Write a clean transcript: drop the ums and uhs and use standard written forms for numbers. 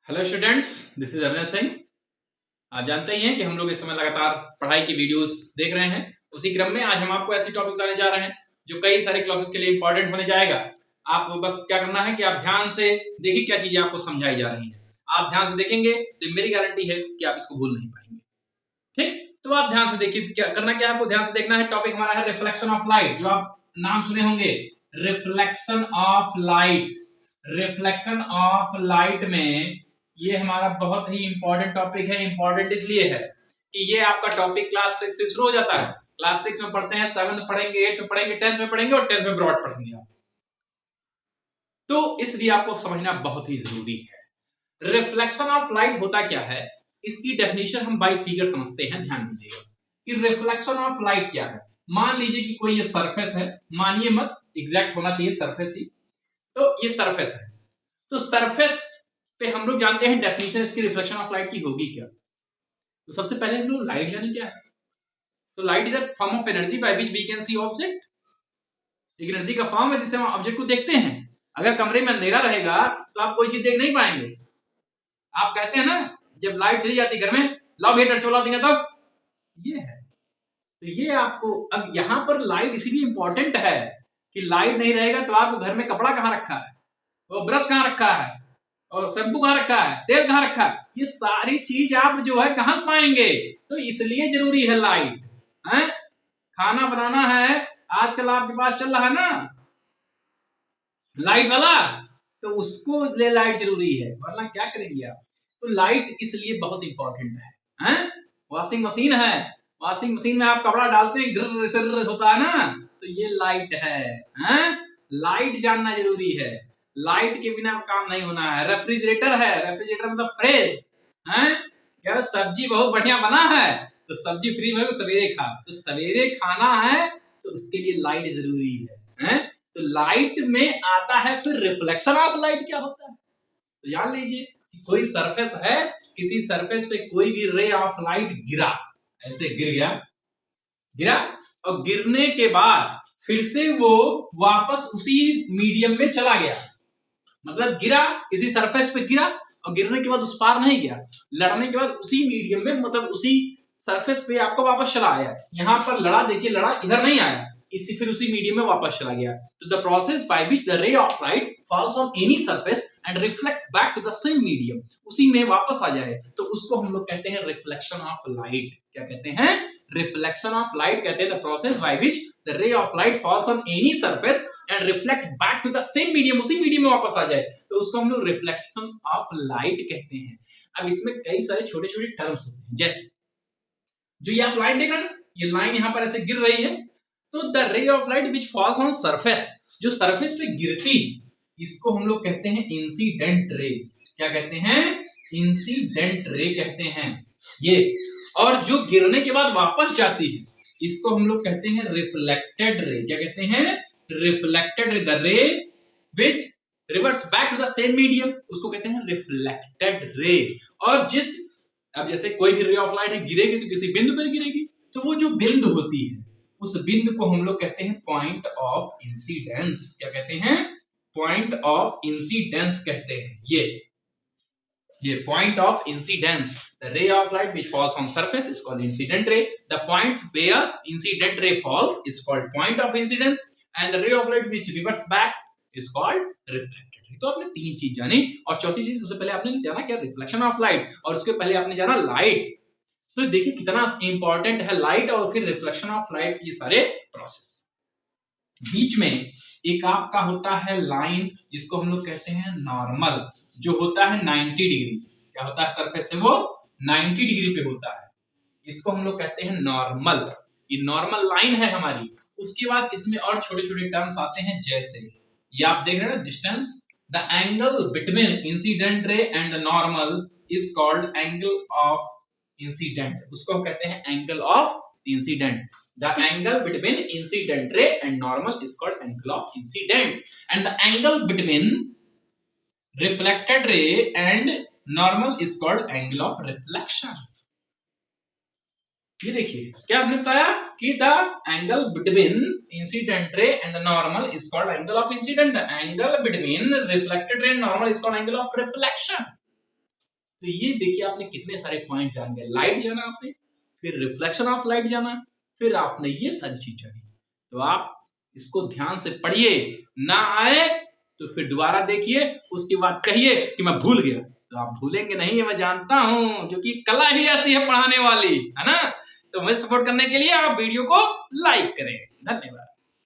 Hello students, this is Avinash Singh. आप जानते ही हैं कि हम लोग इस समय लगातार पढ़ाई की वीडियोस देख रहे हैं। उसी क्रम में आज हम आपको ऐसी टॉपिक बताने जा रहे हैं जो कई सारे क्लासेस के लिए इंपॉर्टेंट होने जाएगा। आप बस क्या करना है कि आप ध्यान से देखिए क्या चीजें आपको समझाई जा रही हैं। आप ध्यान से देखेंगे तो मेरी गारंटी है कि आप इसको भूल नहीं पाएंगे। ठीक, तो आप ध्यान से देखिए क्या करना, क्या आपको ध्यान से देखना है। टॉपिक हमारा है रिफ्लेक्शन ऑफ लाइट, जो आप नाम सुने होंगे, reflection of light. Reflection of light में ये हमारा बहुत ही इंपॉर्टेंट टॉपिक है। इंपॉर्टेंट इसलिए है कि ये आपका टॉपिक क्लास 6 से शुरू हो जाता है। क्लास 6 में पढ़ते हैं, 7 में पढ़ेंगे, 8 में पढ़ेंगे, 10 में पढ़ेंगे और 10 में ब्रॉड पढ़ेंगे आप। तो इसलिए आपको समझना बहुत ही जरूरी है। रिफ्लेक्शन ऑफ लाइट होता क्या है, इसकी डेफिनेशन हम बाय फिगर समझते हैं। ध्यान दीजिएगा कि रिफ्लेक्शन ऑफ लाइट क्या है। मान लीजिए कि कोई ये सरफेस है, मानिए मत, एग्जैक्ट होना चाहिए सरफेस ही। तो ये सरफेस है, तो सरफेस पे हम लोग जानते हैं डेफिनेशन इसकी रिफ्लेक्शन ऑफ लाइट की होगी क्या। तो सबसे पहले हम लोग लाइट जाने क्या है। तो light is a form of energy by which we can see object. एक एनर्जी का फॉर्म है जिससे हम ऑब्जेक्ट को देखते हैं। अगर कमरे में अंधेरा रहेगा तो आप कोई चीज देख नहीं पाएंगे। आप कहते हैं ना, जब लाइट चली जाती घर में, लाओ बेटा चला देंगे, तब ये है। तो ये आपको अब यहां पर लाइट इसीलिए इंपॉर्टेंट है कि लाइट नहीं रहेगा तो आपको घर में कपड़ा कहां रखा है, वो ब्रश कहां रखा है, और शैम्पू कहां रखा है, तेल कहां रखा है, ये सारी चीज आप जो है कहां से पाएंगे। तो इसलिए जरूरी है लाइट है। खाना बनाना है, आजकल आपके पास चल रहा है ना लाइट वाला, तो उसको ले लाइट जरूरी है, वरना क्या करेंगे आप। तो लाइट इसलिए बहुत इंपॉर्टेंट है। वॉशिंग मशीन है, वॉशिंग मशीन में आप कपड़ा डालते हैं, गिर सिर होता है ना, तो ये लाइट है। लाइट जानना जरूरी है। लाइट के बिना काम नहीं होना है। रेफ्रिजरेटर है, रेफ्रिजरेटर मतलब फ्रिज है। क्या सब्जी बहुत बढ़िया बना है तो सब्जी फ्री में सवेरे खा, तो सवेरे खाना है तो उसके लिए लाइट जरूरी है। तो लाइट में आता है फिर रिफ्लेक्शन ऑफ लाइट क्या होता है। तो जान लीजिए कि कोई सरफेस है, किसी सरफेस पे कोई भी रे ऑफ लाइट गिरा, ऐसे गिर गया, गिरा, और गिरने के बाद फिर से वो वापस उसी मीडियम में चला गया। मतलब गिरा, किसी सरफेस पे गिरा और गिरने के बाद उस पार नहीं गया, लड़ने के बाद उसी मीडियम में, मतलब उसी सरफेस पे आपको वापस चला आया। यहां पर लड़ा, देखिए लड़ा, इधर नहीं आया, इसी फिर उसी मीडियम में वापस चला गया। तो the process by which the ray of light falls on any surface and reflect back to the same medium, उसी में वापस आ जाए, तो उसको हम लोग कहते हैं रिफ्लेक्शन ऑफ लाइट। क्या कहते हैं? रिफ्लेक्शन ऑफ लाइट कहते हैं the process by which the ray of light falls on any surface and reflect back to the same medium, उसी मीडियम में वापस आ जाए, तो उसको हम लोग रिफ्लेक्शन ऑफ लाइट कहते हैं। अब इसमें कई सारे छोटे छोटे टर्म्स होते हैं, जैसे जो ये आप लाइन देख रहे हैं ना, ये लाइन यहां पर ऐसे गिर रही है, तो the ray of light which falls on surface, जो सरफेस पे गिरती, इसको हम लोग कहते हैं इंसिडेंट रे। क्या कहते हैं? इंसिडेंट रे कहते हैं ये। और जो गिरने के बाद वापस जाती है, इसको हम लोग कहते हैं रिफ्लेक्टेड रे। क्या कहते हैं? Reflected ray. The ray which reverse back to the same medium, उसको कहते हैं रिफ्लेक्टेड रे। और जिस, अब जैसे कोई भी रे ऑफ लाइट है, गिरेगी तो किसी बिंदु पर गिरेगी, तो वो जो बिंदु होती है उस बिंदु को हम लोग कहते हैं पॉइंट ऑफ इंसिडेंस। क्या कहते हैं? पॉइंट ऑफ इंसिडेंस कहते हैं ये point of incidence. The ray of light which falls on surface is called incident ray. The points where incident ray falls is called point of incidence, and the ray of light which reverts back is called reflected ray. तो आपने तीन चीज जानी, और चौथी चीज सबसे पहले आपने जाना क्या? रिफ्लेक्शन ऑफ लाइट, और उसके पहले आपने जाना लाइट। तो देखिए कितना इंपॉर्टेंट है लाइट और फिर रिफ्लेक्शन ऑफ लाइट की सारे प्रोसेस। बीच में एक आपका होता है लाइन, जिसको हम लोग कहते हैं नॉर्मल, जो होता है 90 डिग्री। क्या होता है? सरफेस से वो 90 डिग्री पे होता है, इसको हम लोग कहते हैं नॉर्मल। ये नॉर्मल लाइन है हमारी। उसके बाद इसमें और छोटे छोटे टर्म्स आते हैं, जैसे ये आप देख रहे हैं distance, the angle between incident ray and the normal is called angle of incident, उसको हम कहते हैं angle of incident. The angle between incident ray and normal is called angle of incident, and the angle between reflected ray and normal is called angle of reflection. ये देखिए क्या आपने बताया कि the angle between incident ray and the normal is called angle of incident. The angle between reflected ray and normal is called angle of reflection. तो ये देखिए आपने कितने सारे पॉइंट जान गए। लाइट जाना आपने, फिर रिफ्लेक्शन ऑफ लाइट जाना, फिर आपने ये सारी चीज जानी। तो आप इसको ध्यान से पढ़िए, ना आए तो फिर दोबारा देखिए, उसके बाद कहिए कि मैं भूल गया। तो आप भूलेंगे नहीं, मैं जानता हूं, क्योंकि कला ही ऐसी है पढ़ाने वाली, है ना। तो मुझे सपोर्ट करने के लिए आप वीडियो को लाइक करें। धन्यवाद।